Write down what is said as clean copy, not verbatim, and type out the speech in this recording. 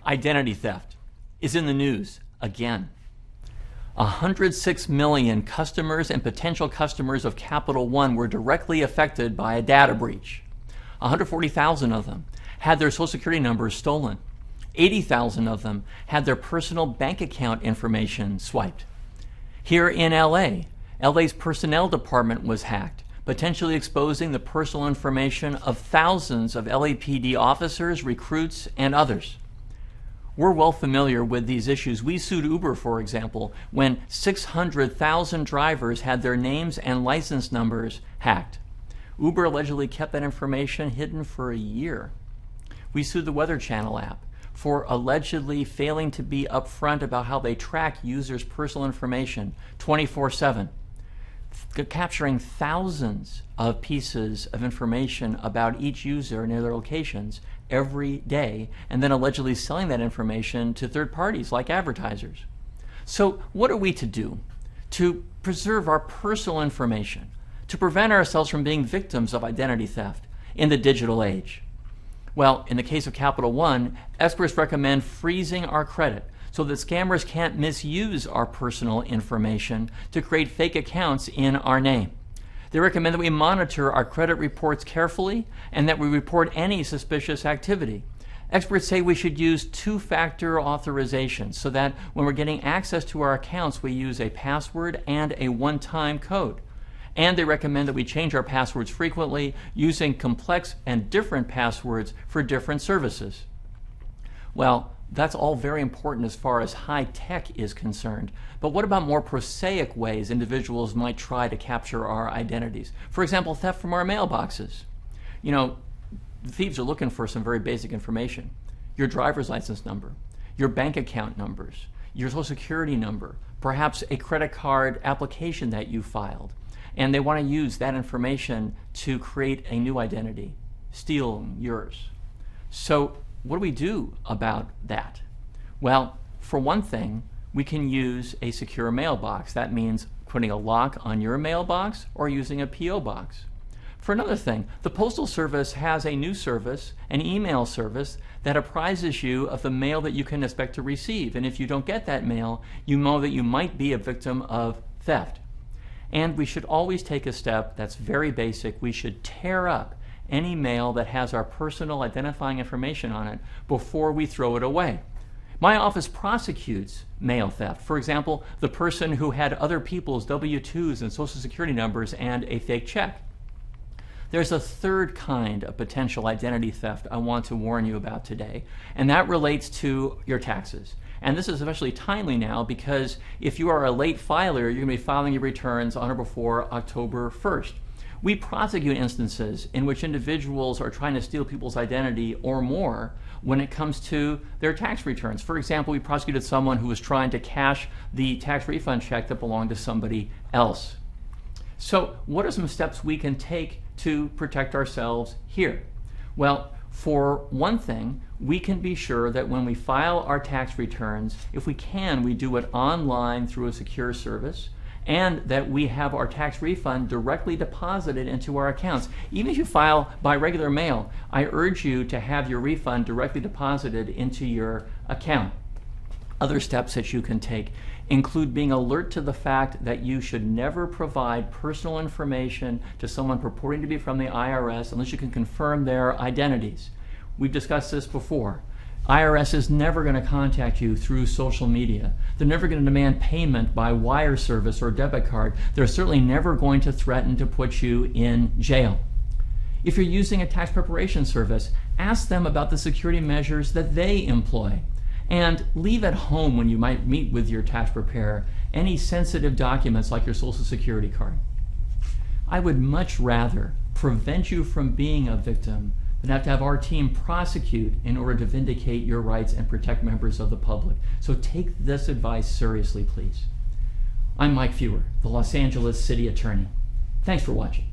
Identity theft is in the news again. 106 million customers and potential customers of Capital One were directly affected by a data breach. 140,000 of them had their Social Security numbers stolen. 80,000 of them had their personal bank account information swiped. Here in LA's personnel department was hacked, potentially exposing the personal information of thousands of LAPD officers, recruits, and others. We're well familiar with these issues. We sued Uber, for example, when 600,000 drivers had their names and license numbers hacked. Uber allegedly kept that information hidden for a year. We sued the Weather Channel app for allegedly failing to be upfront about how they track users' personal information 24/7, capturing thousands of pieces of information about each user and their locations every day, and then allegedly selling that information to third parties like advertisers. So what are we to do to preserve our personal information, to prevent ourselves from being victims of identity theft in the digital age? Well, in the case of Capital One, experts recommend freezing our credit so that scammers can't misuse our personal information to create fake accounts in our name. They recommend that we monitor our credit reports carefully and that we report any suspicious activity. Experts say we should use two-factor authorization so that when we're getting access to our accounts, we use a password and a one-time code. And they recommend that we change our passwords frequently, using complex and different passwords for different services. Well, that's all very important as far as high tech is concerned. But what about more prosaic ways individuals might try to capture our identities? For example, theft from our mailboxes. You know, thieves are looking for some very basic information. Your driver's license number, your bank account numbers, your Social Security number, perhaps a credit card application that you filed. And they want to use that information to create a new identity, steal yours. So what do we do about that? Well, for one thing, we can use a secure mailbox. That means putting a lock on your mailbox or using a P.O. box. For another thing, the Postal Service has a new service, an email service, that apprises you of the mail that you can expect to receive. And if you don't get that mail, you know that you might be a victim of theft. And we should always take a step that's very basic. We should tear up any mail that has our personal identifying information on it before we throw it away. My office prosecutes mail theft. For example, the person who had other people's W-2s and Social Security numbers and a fake check. There's a third kind of potential identity theft I want to warn you about today, and that relates to your taxes. And this is especially timely now because if you are a late filer, you're going to be filing your returns on or before October 1st. We prosecute instances in which individuals are trying to steal people's identity or more when it comes to their tax returns. For example, we prosecuted someone who was trying to cash the tax refund check that belonged to somebody else. So what are some steps we can take to protect ourselves here? Well, for one thing, we can be sure that when we file our tax returns, if we can, we do it online through a secure service, and that we have our tax refund directly deposited into our accounts. Even if you file by regular mail, I urge you to have your refund directly deposited into your account. Other steps that you can take include being alert to the fact that you should never provide personal information to someone purporting to be from the IRS unless you can confirm their identities. We've discussed this before. IRS is never going to contact you through social media. They're never going to demand payment by wire service or debit card. They're certainly never going to threaten to put you in jail. If you're using a tax preparation service, ask them about the security measures that they employ. And leave at home when you might meet with your tax preparer any sensitive documents like your Social Security card. I would much rather prevent you from being a victim than have to have our team prosecute in order to vindicate your rights and protect members of the public. So take this advice seriously, please. I'm Mike Feuer, the Los Angeles City Attorney. Thanks for watching.